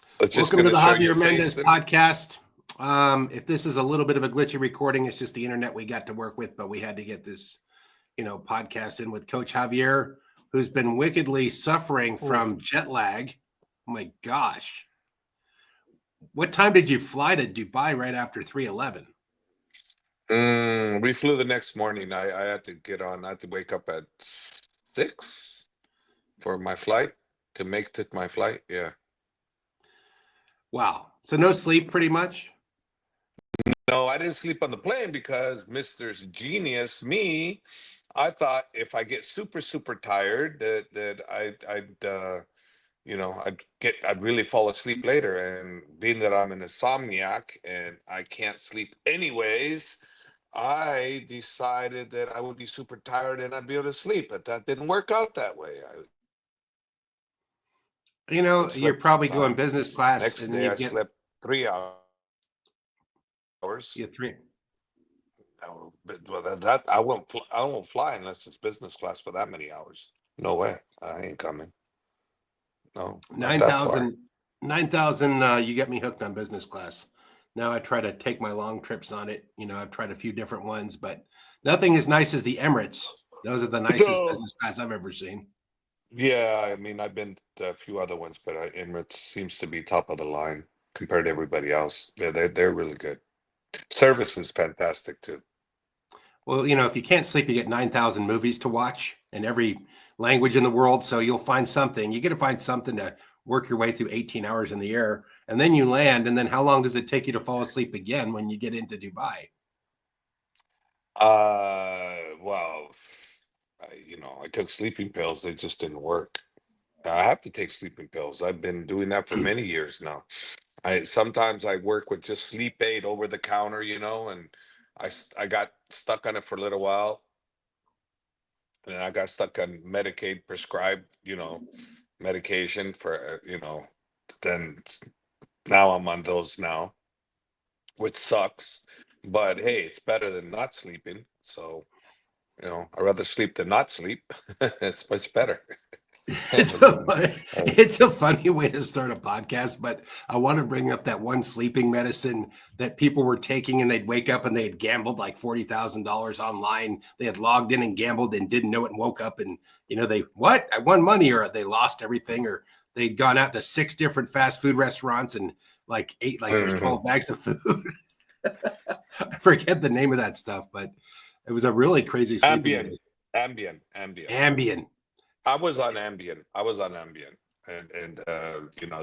So just Welcome to going to the show your Javier Mendez face. podcast. If this is a little bit of a glitchy recording, it's just the internet we got to work with, but we had to get this, podcast in with Coach Javier, who's been wickedly suffering from jet lag. Oh my gosh. What time did you fly to Dubai right after 3/11? We flew the next morning. I had to get on. I had to wake up at 6 for my flight to make it my flight. Yeah. Wow. So no sleep pretty much? No, I didn't sleep on the plane because Mr. Genius, me, I thought if I get super tired that I'd really fall asleep later. And being that I'm an insomniac and I can't sleep anyways, I decided that I would be super tired and I'd be able to sleep, but that didn't work out that way. I You're slept probably going time. business class Next and day you I get slept 3 hours. you three. No, but that I won't fly unless it's business class for that many hours. No way. I ain't coming. No, not that far. 9,000, you get me hooked on business class. Now I try to take my long trips on it. I've tried a few different ones, but nothing as nice as the Emirates. Those are the nicest No. business class I've ever seen. Yeah, I mean, I've been to a few other ones, but Emirates seems to be top of the line compared to everybody else. They're really good. Service is fantastic too. Well, if you can't sleep, you get 9,000 movies to watch in every language in the world. So you'll find something. You got to find something to work your way through 18 hours in the air. And then you land. And then how long does it take you to fall asleep again when you get into Dubai? Well, I took sleeping pills. They just didn't work. I have to take sleeping pills. I've been doing that for many years now. I sometimes I work with just sleep aid over the counter, and I got stuck on it for a little while, and then I got stuck on Medicaid prescribed, medication for, then now I'm on those now, which sucks. But hey, it's better than not sleeping. So, I'd rather sleep than not sleep. It's much better. It's a funny, it's a funny way to start a podcast, but I want to bring up that one sleeping medicine that people were taking and they'd wake up and they had gambled like $40,000 online. They had logged in and gambled and didn't know it and woke up and, I won money, or they lost everything, or they'd gone out to 6 different fast food restaurants and ate there's 12 bags of food. I forget the name of that stuff, but it was a really crazy sleeping medicine. Ambien. I was on Ambien. And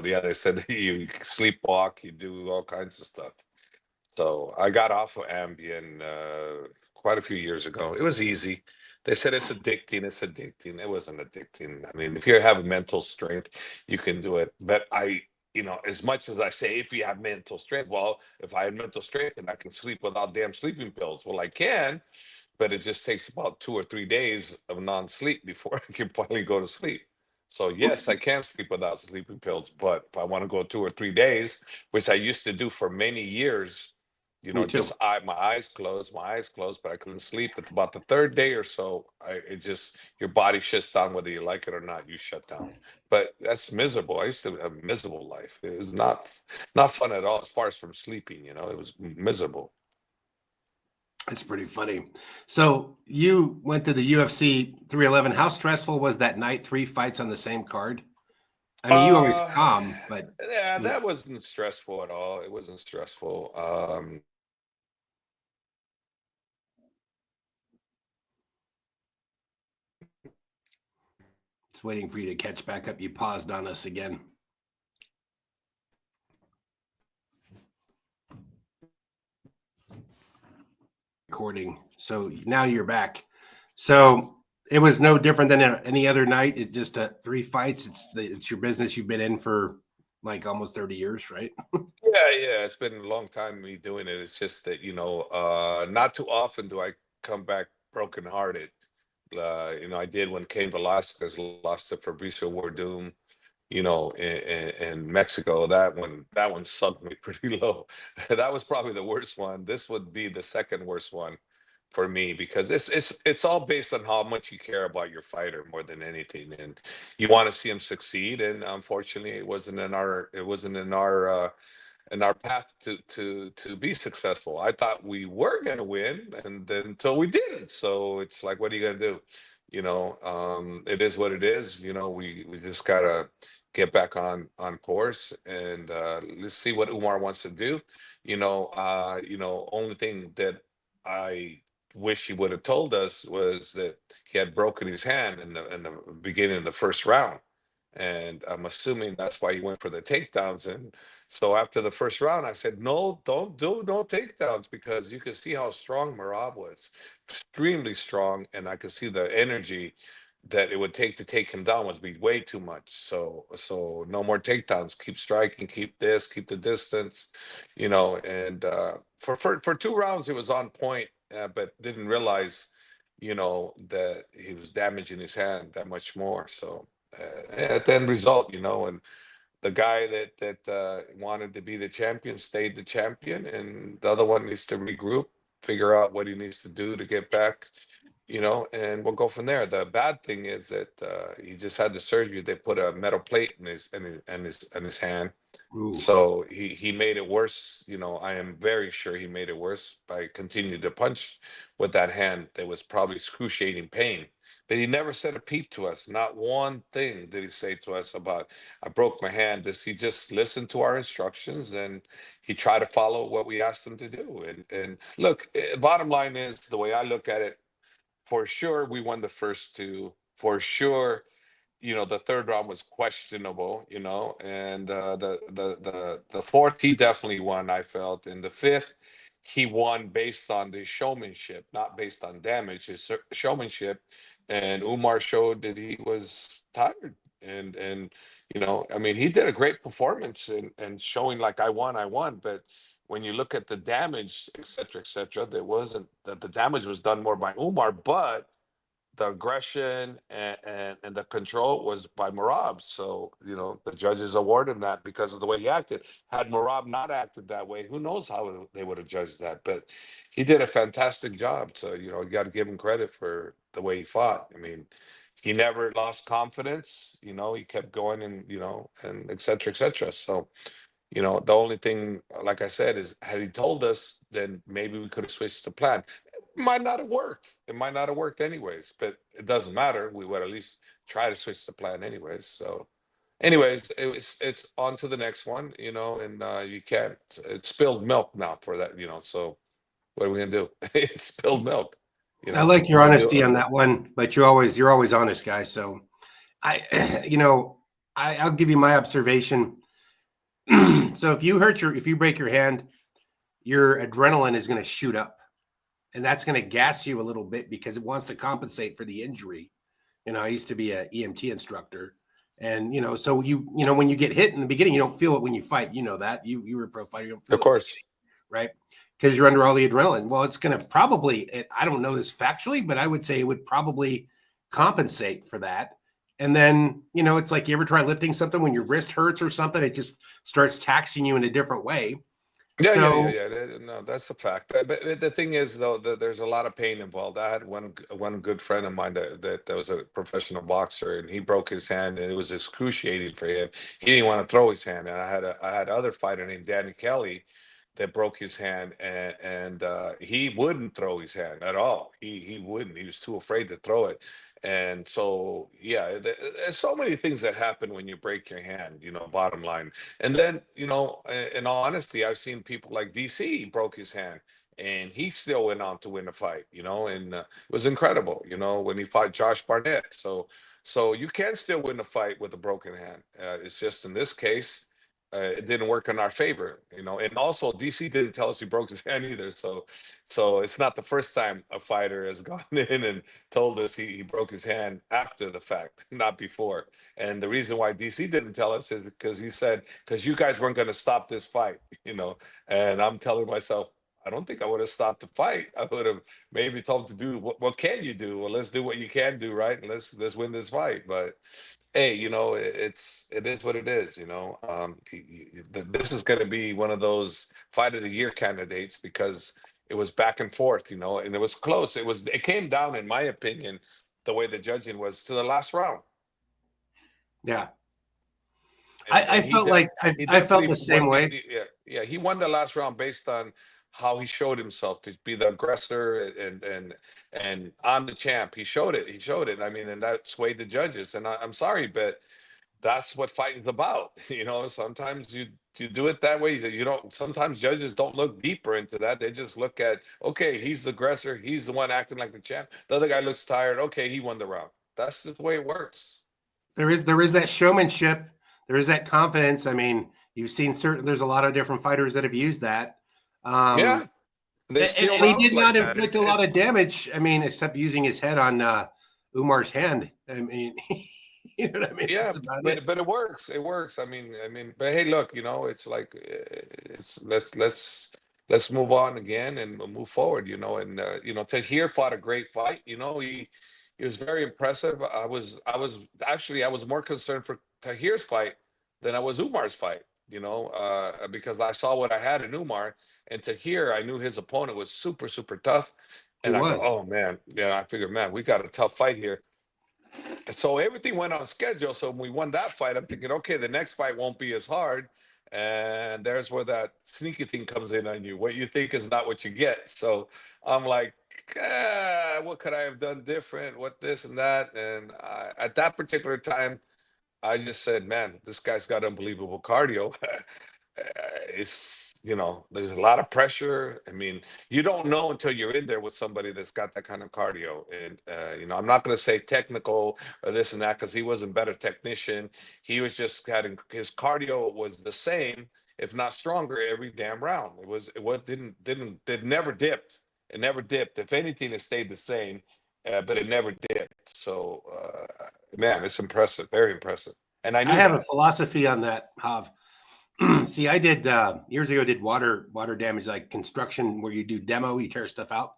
they said you sleepwalk, you do all kinds of stuff. So I got off of Ambien quite a few years ago. It was easy. They said it's addicting. It's addicting. It wasn't addicting. I mean, if you have mental strength, you can do it. But as much as I say, if you have mental strength, well, if I had mental strength and I can sleep without damn sleeping pills, well, I can. But it just takes about 2 or 3 days of non-sleep before I can finally go to sleep. So yes, I can sleep without sleeping pills, but if I want to go 2 or 3 days, which I used to do for many years, Me too. just my eyes closed, but I couldn't sleep. At about the third day or so, your body shuts down whether you like it or not. You shut down. But that's miserable. I used to have a miserable life. It was not fun at all as far as from sleeping. It was miserable. It's pretty funny. So you went to the UFC 311. How stressful was that night? 3 fights on the same card. I mean, you always Uh, calm, but yeah, that wasn't stressful at all. It wasn't stressful. it's waiting for you to catch back up. You paused on us again. Recording. So now you're back. So it was no different than any other night. It just 3 fights. It's your business you've been in for like almost 30 years, right? Yeah. It's been a long time me doing it. It's just that, not too often do I come back brokenhearted. I did when Cain Velasquez lost to Fabricio Werdum, in Mexico. That one sunk me pretty low. That was probably the worst one. This would be the second worst one for me, because it's all based on how much you care about your fighter more than anything, and you want to see him succeed. And unfortunately, it wasn't in our path to be successful. I thought we were going to win, and then until we didn't. So it's like, what are you going to do? It is what it is. We just gotta get back on course, and let's see what Umar wants to do. Only thing that I wish he would have told us was that he had broken his hand in the beginning of the first round, and I'm assuming that's why he went for the takedowns. And so after the first round, I said, no, don't do no takedowns, because you could see how strong Merab was, extremely strong, and I could see the energy that it would take to take him down would be way too much. So no more takedowns. Keep striking. Keep this. Keep the distance. And for 2 rounds, it was on point, but didn't realize, that he was damaging his hand that much more. So at the end result, and the guy that wanted to be the champion stayed the champion, and the other one needs to regroup, figure out what he needs to do to get back, and we'll go from there. The bad thing is that he just had the surgery. They put a metal plate in his hand, Ooh. so he made it worse. I am very sure he made it worse by continuing to punch with that hand. There was probably excruciating pain, but he never said a peep to us. Not one thing did he say to us about, I broke my hand. He just listened to our instructions, and he tried to follow what we asked him to do. And look, bottom line is, the way I look at it, for sure we won the first two. For sure, the third round was questionable, and the fourth he definitely won, I felt. And the fifth, he won based on the showmanship, not based on damage, his showmanship. And Umar showed that he was tired. And I mean, he did a great performance, and showing like, I won. But when you look at the damage, et cetera, there wasn't that. The damage was done more by Umar, but the aggression and the control was by Merab. So, the judges awarded that because of the way he acted. Had Merab not acted that way, who knows how they would have judged that. But he did a fantastic job. So, you got to give him credit for the way he fought. I mean, he never lost confidence. He kept going, and et cetera, et cetera. So, the only thing, like I said, is, had he told us, then maybe we could have switched the plan. It might not have worked. It might not have worked anyways, but it doesn't matter. We would at least try to switch the plan anyways. So, anyways, it's on to the next one, and you can't. It's spilled milk now for that, So what are we gonna do? It's spilled milk. I like your I'll honesty on do. that one, but you're always honest, guy. So I'll give you my observation. So if you break your hand, your adrenaline is going to shoot up, and that's going to gas you a little bit because it wants to compensate for the injury. I used to be an EMT instructor, and so when you get hit in the beginning, you don't feel it when you fight. That you were a pro fighter, you don't feel Of course. right? Because you're under all the adrenaline. Well, it's going to probably, I don't know this factually, but I would say it would probably compensate for that. And then, it's like, you ever try lifting something when your wrist hurts or something, it just starts taxing you in a different way. Yeah. No, that's a fact. But the thing is, though, that there's a lot of pain involved. I had one good friend of mine that was a professional boxer, and he broke his hand, and it was excruciating for him. He didn't want to throw his hand. And I had other fighter named Danny Kelly that broke his hand, and he wouldn't throw his hand at all. He wouldn't. He was too afraid to throw it. And so, yeah, there's so many things that happen when you break your hand, bottom line. And then, in all honesty, I've seen people like DC broke his hand, and he still went on to win a fight, and it was incredible, when he fought Josh Barnett. So you can still win a fight with a broken hand. It's just, in this case, it didn't work in our favor, and also DC didn't tell us he broke his hand either. So it's not the first time a fighter has gone in and told us he broke his hand after the fact, not before. And the reason why DC didn't tell us is because he said, because you guys weren't going to stop this fight, and I'm telling myself, I don't think I would have stopped the fight. I would have maybe told him to do what can you do? Well, let's do what you can do, right? And let's win this fight. But hey, it is what it is. This is going to be one of those fight of the year candidates, because it was back and forth, you know, and it was close. It came down, in my opinion, the way the judging was, to the last round. Yeah. And I felt like I felt the same way. Yeah, he won the last round based on how he showed himself to be the aggressor, and I'm the champ. He showed it. He showed it. I mean, and that swayed the judges. And I'm sorry, but that's what fighting's about. You know, sometimes you do it that way. You don't. Sometimes judges don't look deeper into that. They just look at, okay, he's the aggressor. He's the one acting like the champ. The other guy looks tired. Okay, he won the round. That's just the way it works. There is that showmanship. There is that confidence. I mean, you've seen there's a lot of different fighters that have used that. Yeah, and he did not inflict a lot of damage. I mean, except using his head on Umar's hand. I mean, you know what I mean? Yeah, but it works. It works. I mean, but hey, look, you know, it's like let's move on again and move forward. You know, and you know, Tahir fought a great fight. You know, he was very impressive. I was more concerned for Tahir's fight than I was Umar's fight. You know, because I saw what I had in Umar, and Tahir, I knew his opponent was super, super tough. And I go, oh man, yeah. I figured, man, we got a tough fight here. So everything went on schedule. So when we won that fight, I'm thinking, okay, the next fight won't be as hard. And there's where that sneaky thing comes in on you. What you think is not what you get. So I'm like, what could I have done different? What this and that? And at that particular time, I just said, man, this guy's got unbelievable cardio. It's, you know, there's a lot of pressure. I mean, you don't know until you're in there with somebody that's got that kind of cardio. And, you know, I'm not going to say technical or this and that, because he wasn't better technician. He was just having, his cardio was the same, if not stronger, every damn round. It never dipped. It never dipped. If anything, it stayed the same, but it never dipped. So, man, it's impressive, very impressive. And I have a philosophy on that, Hav. See, I did years ago, did water damage, like construction, where you do demo, you tear stuff out.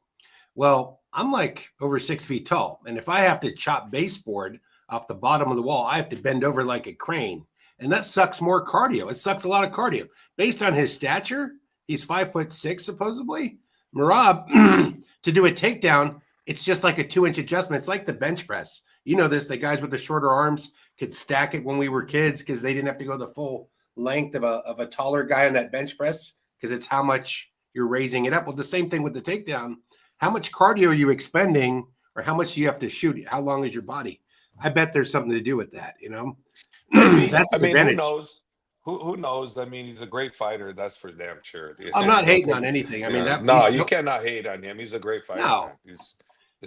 Well, I'm like over 6 feet tall. And if I have to chop baseboard off the bottom of the wall, I have to bend over like a crane. And that sucks more cardio. It sucks a lot of cardio. Based on his stature, he's 5'6", supposedly. Merab, to do a takedown, it's just like a 2-inch adjustment. It's like the bench press. You know this, the guys with the shorter arms could stack it when we were kids because they didn't have to go the full length of a taller guy on that bench press, because it's how much you're raising it up. Well, the same thing with the takedown. How much cardio are you expending, or how much do you have to shoot? How long is your body? I bet there's something to do with that, you know? That's his advantage. Who knows? Who knows? I mean, he's a great fighter. That's for damn sure. I'm not hating on anything. I mean, you cannot hate on him. He's a great fighter. No. He's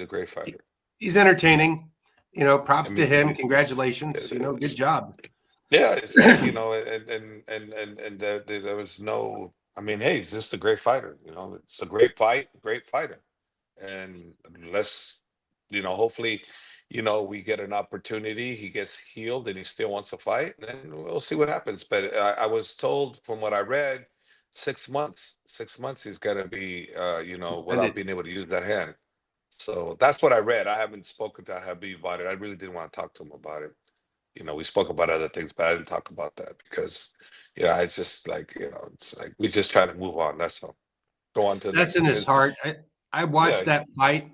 a great fighter. He's entertaining. You know, props to him. Congratulations. You know, good job. Yeah, you know, and there was no. I mean, hey, he's just a great fighter. You know, it's a great fight, great fighter, and let's, you know, hopefully, you know, we get an opportunity. He gets healed, and he still wants to fight, and then we'll see what happens. But I was told, from what I read, 6 months. 6 months he's gonna be, you know, without being able to use that hand. So that's what I read. I haven't spoken to Habib about it. I really didn't want to talk to him about it. You know, we spoke about other things, but I didn't talk about that because, you know, it's just like, you know, it's like we just try to move on. That's all. Go on to that's in his heart. I watched that fight,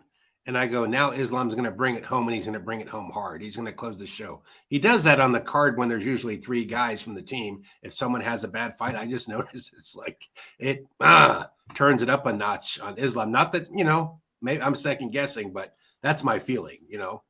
and I go, now Islam's going to bring it home, and he's going to bring it home hard. He's going to close the show. He does that on the card when there's usually 3 guys from the team. If someone has a bad fight, I just notice it's like it turns it up a notch on Islam. Not that, you know, maybe I'm second guessing, but that's my feeling, you know.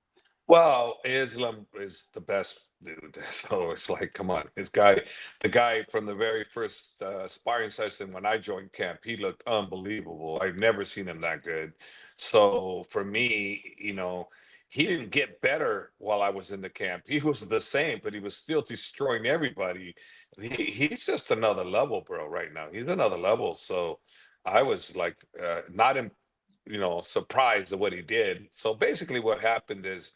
Well, Islam is the best dude. So it's like, come on, the guy from the very first sparring session when I joined camp, he looked unbelievable. I've never seen him that good. So for me, you know, he didn't get better while I was in the camp. He was the same, but he was still destroying everybody. He's just another level, bro, right now. He's another level. So I was like, not in, you know, surprised at what he did. So basically what happened is,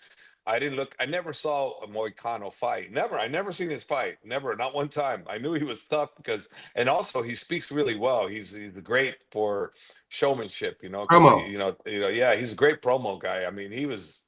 I never saw a Moicano fight. I never seen his fight. Never, not one time. I knew he was tough because, and also he speaks really well. He's great for showmanship, you know. Promo. Yeah, he's a great promo guy. I mean, he was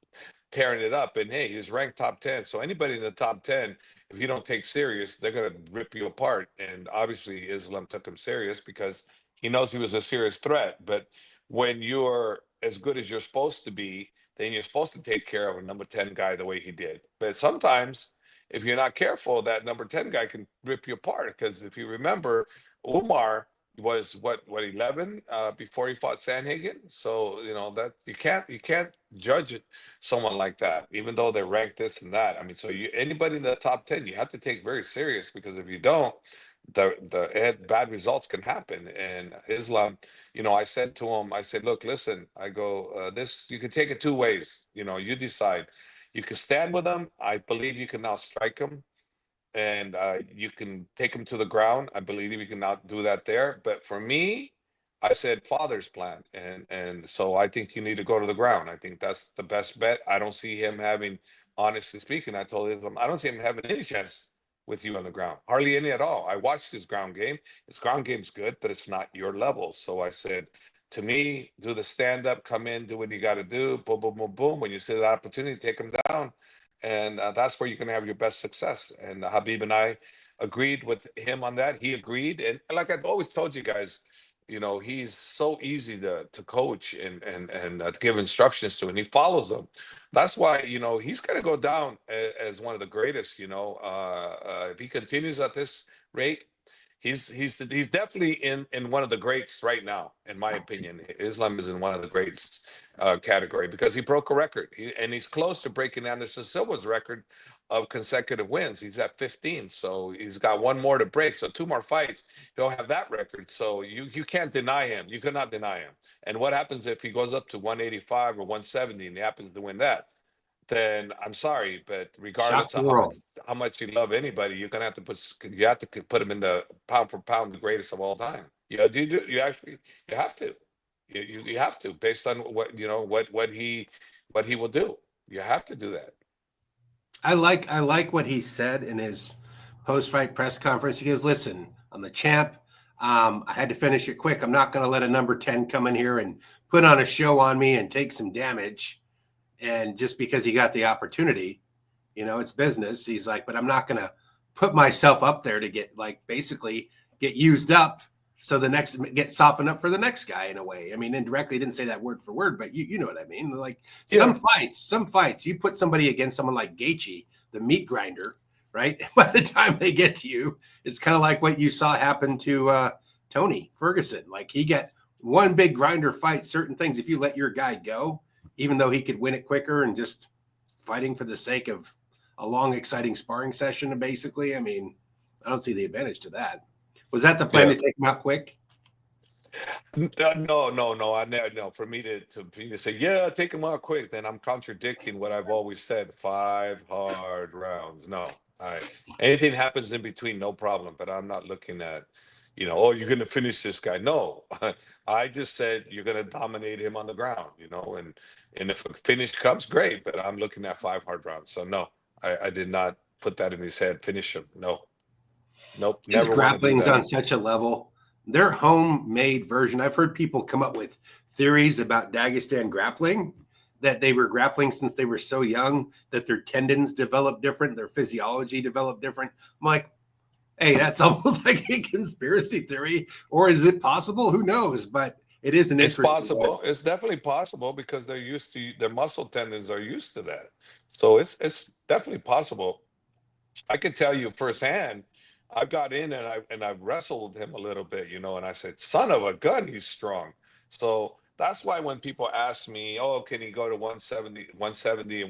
tearing it up, and hey, he was ranked top 10. So anybody in the top 10, if you don't take serious, they're gonna rip you apart. And obviously Islam took him serious because He knows he was a serious threat. But when you're as good as you're supposed to be, then you're supposed to take care of a number 10 guy the way he did. But sometimes, if you're not careful, that number 10 guy can rip you apart. Because if you remember, Umar was what 11 before he fought Sanhagen. So that you can't judge it, someone like that, even though they're ranked this and that. I mean, so anybody in the top 10, you have to take very serious, because if you don't, bad results can happen. And Islam, I said to him, I said, look, listen, I go, this, you can take it two ways. You decide. You can stand with him. I believe you can now strike him, and you can take him to the ground. I believe you can now do that there. But for me, I said father's plan, and so I think you need to go to the ground. I think that's the best bet. I don't see him having, honestly speaking, I told him I don't see him having any chance with you on the ground, hardly any at all. I watched his ground game. His ground game's good, but it's not your level. So I said, to me, do the stand up, come in, do what you got to do, boom, boom, boom, boom. When you see that opportunity, take him down, and that's where you're going to have your best success. And Habib and I agreed with him on that. He agreed, and like I've always told you guys, he's so easy to coach and to give instructions to, and he follows them. That's why he's going to go down as one of the greatest. If he continues at this rate, he's definitely in one of the greats right now, in my opinion. Islam is in one of the greats category, because he broke a record, and he's close to breaking Anderson Silva's record of consecutive wins. He's at 15, so he's got one more to break. So two more fights, he'll have that record. So you can't deny him. You cannot deny him. And what happens if he goes up to 185 or 170 and he happens to win that? Then I'm sorry, but regardless of how much you love anybody, you're gonna have to put him in the pound for pound the greatest of all time. You actually you have to. You have to, based on what he will do. You have to do that. I like what he said in his post-fight press conference. He goes, listen, I'm the champ. I had to finish it quick. I'm not going to let a number 10 come in here and put on a show on me and take some damage. And just because he got the opportunity, it's business. He's like, but I'm not going to put myself up there to basically get used up, so the next get softened up for the next guy, in a way. I mean, indirectly, didn't say that word for word, but you know what I mean? Like, some fights, you put somebody against someone like Gaethje, the meat grinder, right? By the time they get to you, it's kind of like what you saw happen to Tony Ferguson. Like, he got one big grinder fight, certain things. If you let your guy go, even though he could win it quicker and just fighting for the sake of a long, exciting sparring session, basically, I mean, I don't see the advantage to that. Was that the plan to take him out quick? No. No. For me to say, yeah, take him out quick, then I'm contradicting what I've always said. 5 hard rounds. No. Anything happens in between, no problem. But I'm not looking at, oh, you're going to finish this guy. No, I just said you're going to dominate him on the ground, and if a finish comes, great. But I'm looking at 5 hard rounds. So no, I did not put that in his head. Finish him. No. Nope. His grappling's on such a level. Their homemade version. I've heard people come up with theories about Dagestan grappling, that they were grappling since they were so young, that their tendons developed different, their physiology developed different. I'm like, hey, that's almost like a conspiracy theory. Or is it possible? Who knows? But it is an interesting. It's possible. Way. It's definitely possible, because they're used to, their muscle tendons are used to that. So it's definitely possible. I can tell you firsthand. I got in and I wrestled him a little bit, and I said, son of a gun, he's strong. So that's why when people ask me, oh, can he go to 170 and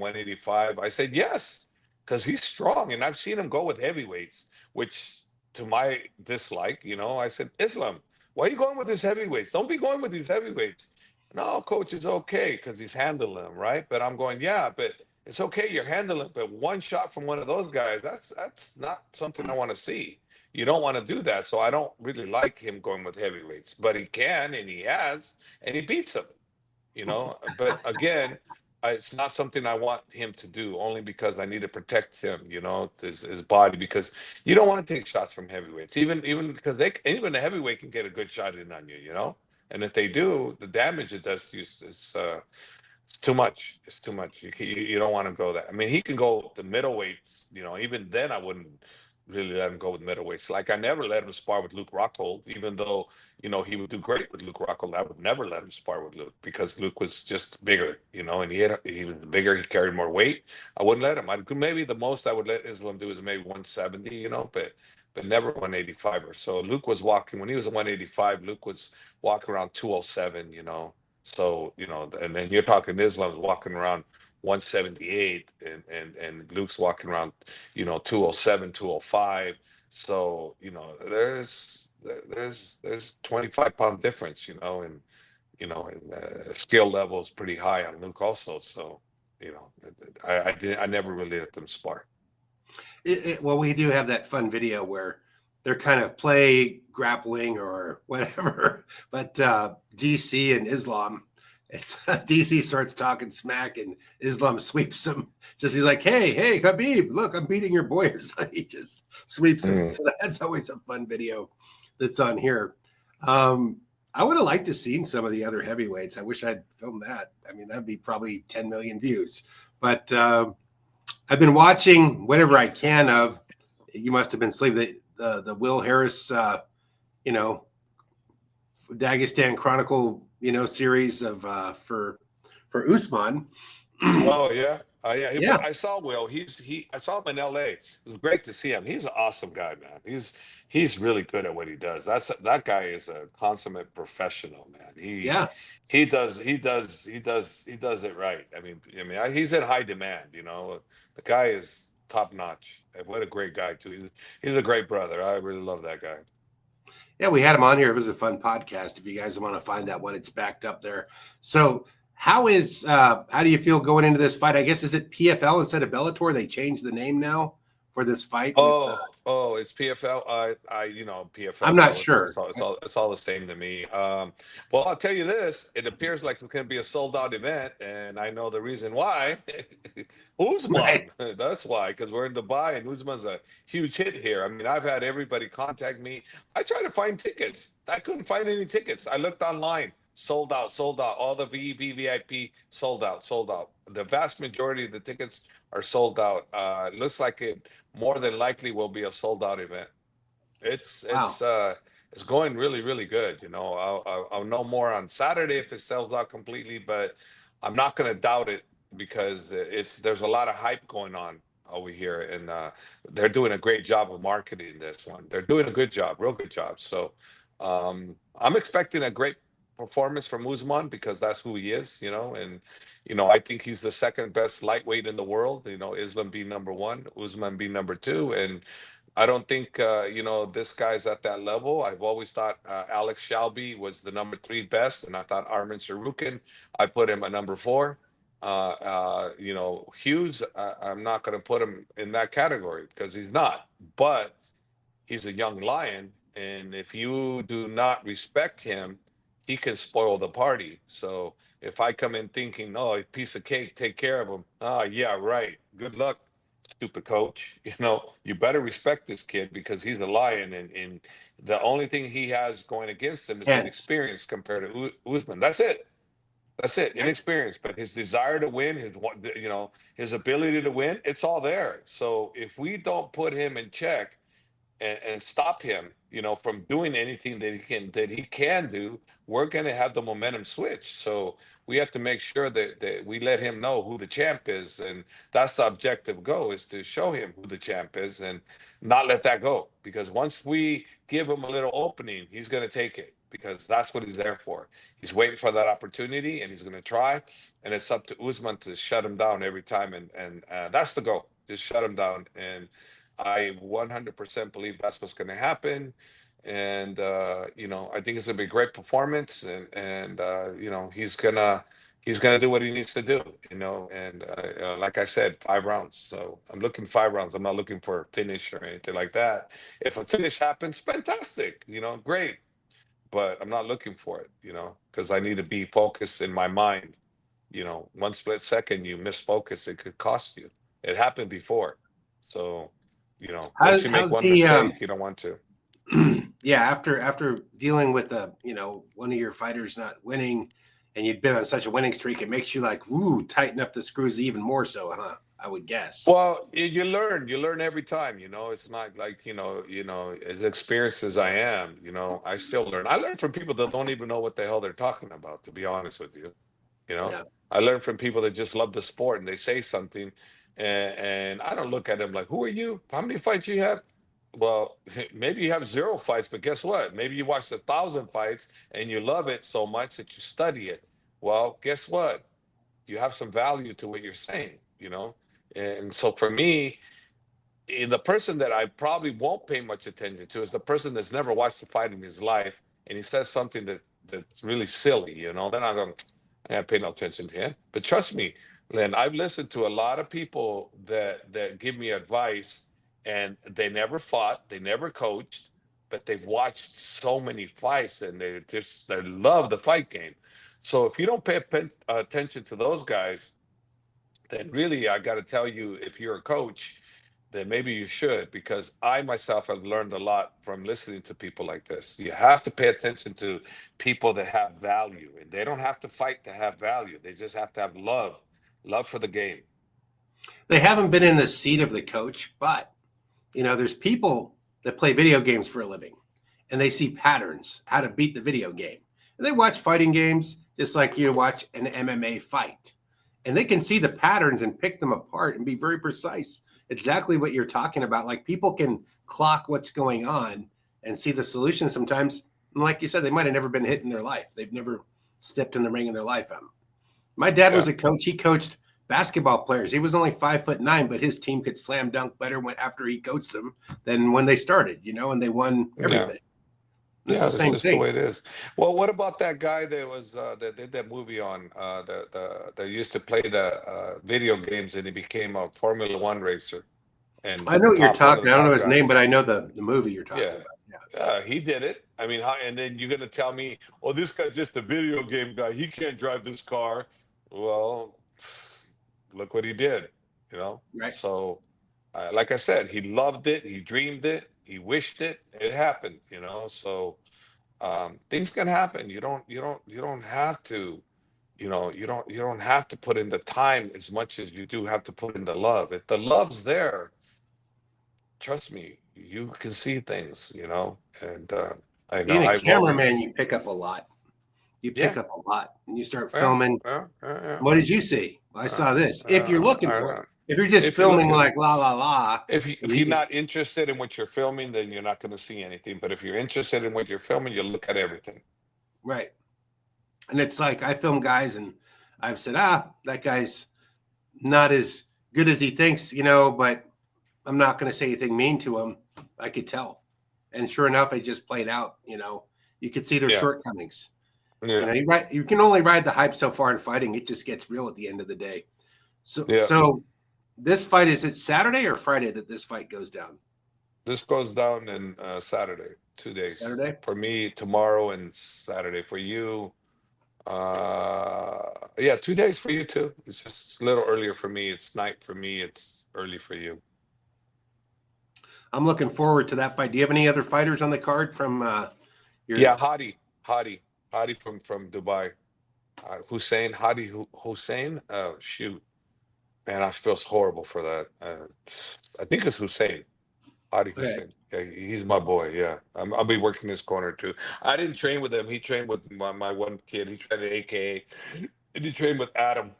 185? I said, yes, because he's strong. And I've seen him go with heavyweights, which to my dislike, I said, Islam, why are you going with his heavyweights? Don't be going with these heavyweights. No, coach, it's okay because he's handling them, right? But I'm going, yeah, but it's okay, you're handling it, but one shot from one of those guys, that's not something I want to see. You don't want to do that. So I don't really like him going with heavyweights, but he can, and he has, and he beats them, But again, it's not something I want him to do, only because I need to protect him, his body, because you don't want to take shots from heavyweights, even because even a heavyweight can get a good shot in on you, And if they do, the damage it does to you is it's too much. It's too much. You don't want to go that. I mean, he can go the middleweights. Even then, I wouldn't really let him go with middleweights. Like I never let him spar with Luke Rockhold, even though, he would do great with Luke Rockhold. I would never let him spar with Luke because Luke was just bigger, and he was bigger. He carried more weight. I wouldn't let him. Maybe the most I would let Islam do is maybe 170, but never 185 or so. Luke was walking when he was 185. Luke was walking around 207, So, and then you're talking Islam's walking around 178 and Luke's walking around 207, 205. So there's 25-pound difference, and skill level is pretty high on Luke also. So I never really let them spar. Well, we do have that fun video where they're kind of play grappling or whatever, but DC and Islam, it's DC starts talking smack and Islam sweeps him. He's like, hey, Khabib, look, I'm beating your boy, or something. He just sweeps him. So that's always a fun video that's on here. I would have liked to seen some of the other heavyweights. I wish I'd filmed that. I mean, that'd be probably 10 million views. But I've been watching whatever I can of. You must have been sleeping. The Will Harris, Dagestan Chronicle, series of for Usman. Oh yeah. Yeah. I saw Will. I saw him in LA. It was great to see him. He's an awesome guy, man. He's really good at what he does. That guy is a consummate professional, man. He does it right. I mean, he's in high demand, The guy is top notch. What a great guy too. He's a great brother. I really love that guy. Yeah, we had him on here. It was a fun podcast. If you guys want to find that one, it's backed up there. So how do you feel going into this fight? I guess, is it PFL instead of Bellator? They changed the name now for this fight. It's PFL. PFL. I'm not sure. It's all the same to me. Well, I'll tell you this: it appears like it's going to be a sold-out event, and I know the reason why. Usman. Right. That's why, because we're in Dubai, and Usman's a huge hit here. I mean, I've had everybody contact me. I tried to find tickets. I couldn't find any tickets. I looked online. Sold out. All the VIP sold out. The vast majority of the tickets are sold out. Looks like it more than likely will be a sold out event. It's going really, really good. I'll know more on Saturday if it sells out completely, but I'm not going to doubt it because there's a lot of hype going on over here, and they're doing a great job of marketing this one. They're doing a good job, real good job. So I'm expecting a great performance from Usman because that's who he is, and I think he's the second best lightweight in the world. Islam being number one, Usman being number two, and I don't think this guy's at that level. I've always thought Alex Shelby was the number 3 best, and I thought Arman Sarukin, I put him at number 4. Hughes, I'm not going to put him in that category because he's not, but he's a young lion, and if you do not respect him, he can spoil the party. So if I come in thinking, oh, a piece of cake, take care of him. Yeah, right. Good luck, stupid coach. You better respect this kid because he's a lion, and the only thing he has going against him is inexperience compared to Usman. That's it. Inexperience, but his desire to win, his ability to win, it's all there. So if we don't put him in check and stop him, from doing anything that he can do, we're going to have the momentum switch. So we have to make sure that we let him know who the champ is, and that's the objective goal, is to show him who the champ is and not let that go. Because once we give him a little opening, he's going to take it because that's what he's there for. He's waiting for that opportunity, and he's going to try. And it's up to Usman to shut him down every time, and that's the goal. Just shut him down, and I 100% believe that's what's going to happen. And, I think it's going to be a great performance, and he's going to do what he needs to do, and like I said, 5 rounds. So I'm looking 5 rounds. I'm not looking for a finish or anything like that. If a finish happens, fantastic, great. But I'm not looking for it, because I need to be focused in my mind. 1 split second, you miss focus, it could cost you. It happened before. So, once you make one mistake, you don't want to. Yeah, after dealing with one of your fighters not winning, and you'd been on such a winning streak, it makes you like, tighten up the screws even more so, huh? I would guess. Well, you learn every time, it's not like, as experienced as I am, I still learn. I learn from people that don't even know what the hell they're talking about, to be honest with you. You know, Yeah. I learn from people that just love the sport and they say something, and I don't look at them like, who are you? How many fights you have? Well, maybe you have 0 fights, but guess what? Maybe you watched 1,000 fights and you love it so much that you study it. Well, guess what? You have some value to what you're saying. And so for me, the person that I probably won't pay much attention to is the person that's never watched a fight in his life, and he says something that's really silly. Then I go, I gotta pay no attention to him. But trust me, Len, I've listened to a lot of people that give me advice, and they never fought, they never coached, but they've watched so many fights, and they love the fight game. So if you don't pay attention to those guys, then really I got to tell you, if you're a coach, then maybe you should, because I myself have learned a lot from listening to people like this. You have to pay attention to people that have value, and they don't have to fight to have value. They just have to have love for the game. They haven't been in the seat of the coach, but there's people that play video games for a living, and they see patterns, how to beat the video game. And they watch fighting games just like you watch an MMA fight. And they can see the patterns and pick them apart and be very precise. Exactly what you're talking about. Like, people can clock what's going on and see the solution sometimes. And like you said, they might have never been hit in their life. They've never stepped in the ring in their life. My dad was a coach. He coached basketball players. He was only 5'9", but his team could slam dunk better after he coached them than when they started, and they won everything. This is the same just thing. the way it is. Well, what about that guy that was that did that movie on that used to play the video games, and he became a Formula One racer? And I know what you're talking. I don't know his name, guys. but I know the movie you're talking about. He did it. I mean, and then you're gonna tell me, oh, this guy's just a video game guy. He can't drive this car. Well, look what he did. Right. So, like I said, he loved it. He dreamed it. He wished it. It happened. So things can happen. You don't have to. You don't have to put in the time as much as you do have to put in the love. If the love's there, trust me, you can see things. And I know Being a I've cameraman, always. you pick up a lot. You Yeah. pick up a lot, and you start Yeah. filming. Yeah. What did you see? I saw this. If you're looking for it. If you're just If you're filming looking- like la la la, If you're not interested in what you're filming, then you're not going to see anything. But if you're interested in what you're filming, you look at everything. right. And it's like, I film guys, and I've said, that guy's not as good as he thinks, but I'm not going to say anything mean to him. I could tell. And sure enough, it just played out. You could see their shortcomings. Yeah. You can only ride the hype so far in fighting. It just gets real at the end of the day. So this fight, is it Saturday or Friday that this fight goes down? This goes down in Saturday, 2 days. Saturday? For me, tomorrow and Saturday. For you, 2 days for you too. It's a little earlier for me. It's night for me. It's early for you. I'm looking forward to that fight. Do you have any other fighters on the card from your? Yeah, Hadi from Dubai. Hussein. Shoot, man, I feel horrible for that. I think it's Hussein. Hadi Hussein. Yeah, he's my boy. Yeah, I'll be working this corner too. I didn't train with him. He trained with my one kid. He trained at AKA, and he trained with Adam.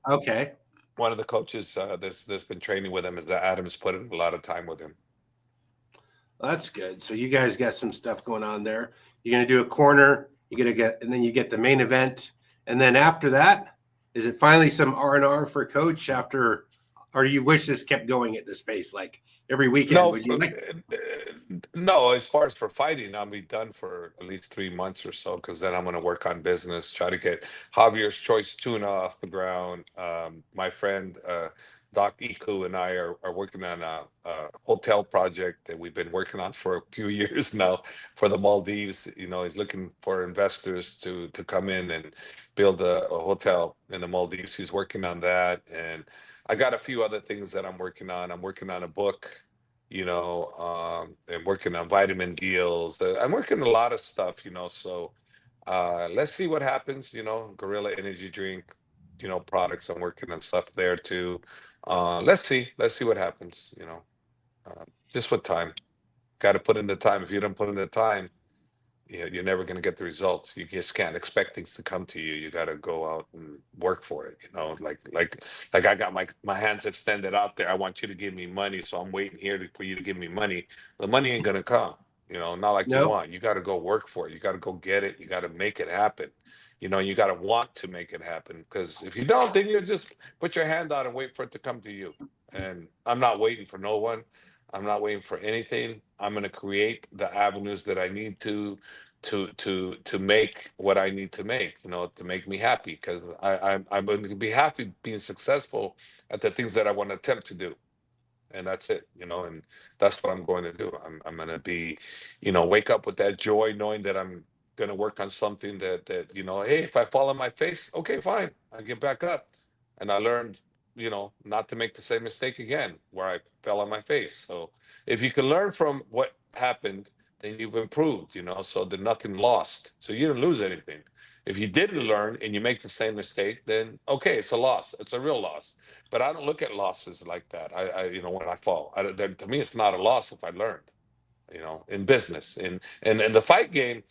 Okay. One of the coaches that's been training with him is that Adam's put in a lot of time with him. Well, that's good. So you guys got some stuff going on there. You're going to do a corner. You're going to and then you get the main event. And then after that, is it finally some R&R for coach after, or do you wish this kept going at this pace, like every weekend? No, Would you no, as far as for fighting, I'll be done for at least 3 months or so, because then I'm going to work on business, try to get Javier's Choice Tuna off the ground. My friend, Doc Iku, and I are working on a hotel project that we've been working on for a few years now for the Maldives. He's looking for investors to come in and build a hotel in the Maldives. He's working on that. And I got a few other things that I'm working on. I'm working on a book, and working on vitamin deals. I'm working a lot of stuff, so let's see what happens, Gorilla Energy Drink. products. I'm working on stuff there too. Let's see what happens. Just with time. Got to put in the time. If you don't put in the time, you're never going to get the results. You just can't expect things to come to you. You got to go out and work for it. Like I got my hands extended out there. I want you to give me money, so I'm waiting here for you to give me money. The money ain't going to come. Not like you Nope. want. You got to go work for it. You got to go get it. You got to make it happen. You got to want to make it happen, because if you don't, then you just put your hand out and wait for it to come to you. And I'm not waiting for no one. I'm not waiting for anything. I'm going to create the avenues that I need to make what I need to make, to make me happy, because I'm going to be happy being successful at the things that I want to attempt to do. And that's it, and that's what I'm going to do. I'm going to be, wake up with that joy, knowing that I'm going to work on something that, hey, if I fall on my face, okay, fine. I get back up. And I learned, not to make the same mistake again where I fell on my face. So if you can learn from what happened, then you've improved, so there's nothing lost. So you didn't lose anything. If you didn't learn and you make the same mistake, then okay, it's a loss. It's a real loss. But I don't look at losses like that. When I fall, to me, it's not a loss if I learned. In business, in the fight game,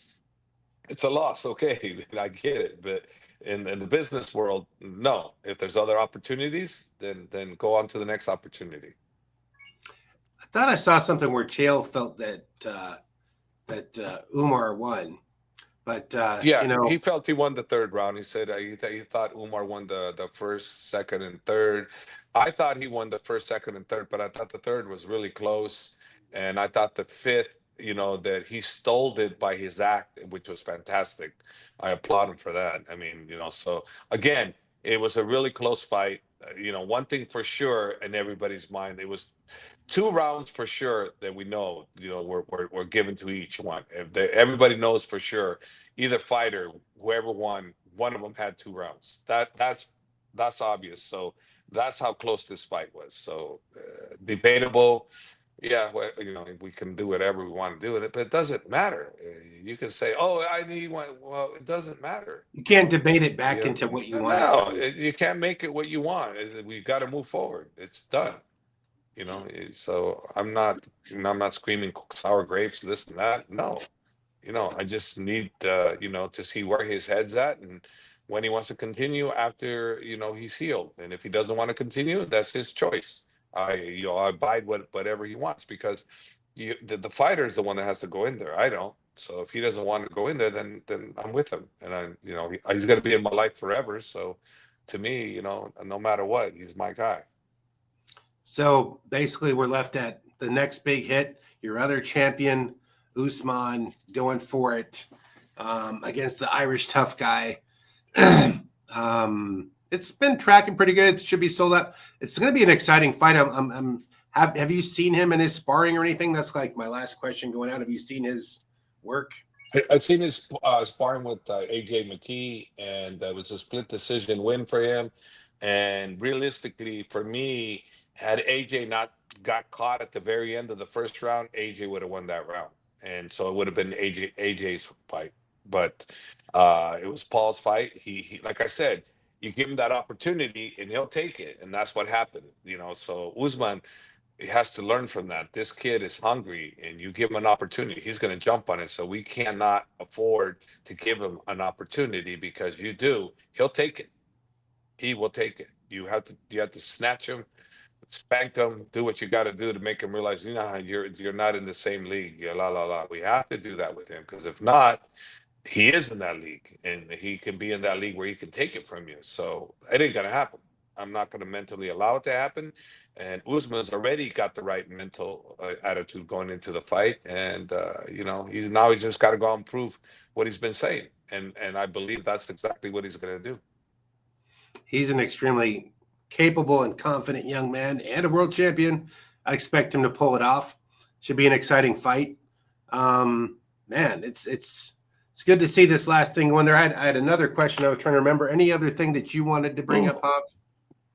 it's a loss. Okay, I get it. But in the business world, no. If there's other opportunities, then go on to the next opportunity. I thought I saw something where Chael felt that Umar won. But he felt he won the third round. He said he thought Umar won the first, second, and third. I thought he won the first, second, and third, but I thought the third was really close, and I thought the fifth, that he stole it by his act, which was fantastic. I applaud him for that. I mean, so again, it was a really close fight. One thing for sure in everybody's mind, it was 2 rounds for sure that we know, were given to each one. Everybody knows for sure, either fighter, whoever won, one of them had 2 rounds. That's obvious. So that's how close this fight was. So debatable. Yeah, well, we can do whatever we want to do with it, but it doesn't matter. You can say, "Oh, I need one." Well, it doesn't matter. You can't debate it back into what you want. No, you can't make it what you want. We got to move forward. It's done. So I'm not screaming sour grapes, this and that. No, I just need to see where his head's at, and when he wants to continue after he's healed. And if he doesn't want to continue, that's his choice. I abide whatever he wants, because the fighter is the one that has to go in there. I don't. So if he doesn't want to go in there, then I'm with him, and he's going to be in my life forever. So to me, no matter what, he's my guy. So basically, we're left at the next big hit. Your other champion, Usman, going for it against the Irish tough guy. It's been tracking pretty good. It should be sold out. It's going to be an exciting fight. Have you seen him in his sparring or anything? That's like my last question going out. Have you seen his work? I've seen his sparring with AJ McKee, and it was a split decision win for him. And realistically, for me, had AJ not got caught at the very end of the first round, AJ would have won that round, and so it would have been AJ's fight. But it was Paul's fight. He like I said, you give him that opportunity, and he'll take it, and that's what happened. So Usman, he has to learn from that. This kid is hungry, and you give him an opportunity, he's going to jump on it. So we cannot afford to give him an opportunity, because you do, he'll take it. He will take it. You have to snatch him, spank him, do what you got to do to make him realize, you're not in the same league. Yeah, la la la. We have to do that with him, because if not, he is in that league, and he can be in that league where he can take it from you. So it ain't gonna happen. I'm not gonna mentally allow it to happen. And Usman's already got the right mental attitude going into the fight, and he's just got to go out and prove what he's been saying, and I believe that's exactly what he's gonna do. He's an extremely capable and confident young man and a world champion. I expect him to pull it off. Should be an exciting fight. Man, it's good to see this last thing going there. I had another question. I was trying to remember any other thing that you wanted to bring up, Bob,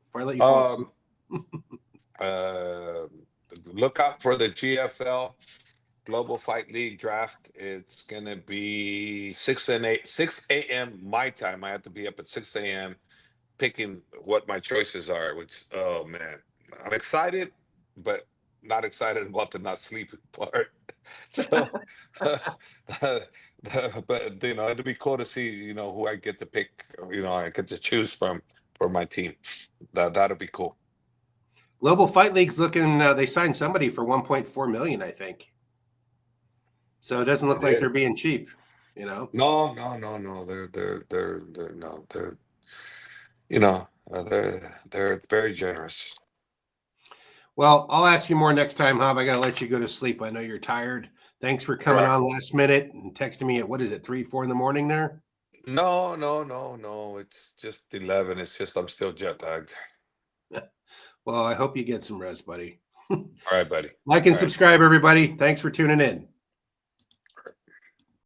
before I let you fall asleep. Look out for the GFL Global Fight League draft. It's gonna be 6 a.m. my time. I have to be up at 6 a.m. picking what my choices are. Which, oh man, I'm excited, but not excited about the not sleeping part. So, but you know, it'd be cool to see, you know, who I get to pick. You know, I get to choose from for my team. That'll be cool. Global Fight League's looking. They signed somebody for 1.4 million, I think. So it doesn't look like they're being cheap. You know. No. They're no. They're you know they're very generous. Well, I'll ask you more next time, Hob. I got to let you go to sleep. I know you're tired. Thanks for coming on last minute and texting me at, what is it, 3, 4 in the morning there? No. It's just 11. It's just I'm still jet lagged. Well, I hope you get some rest, buddy. All right, buddy. Like and subscribe, everybody. Thanks for tuning in.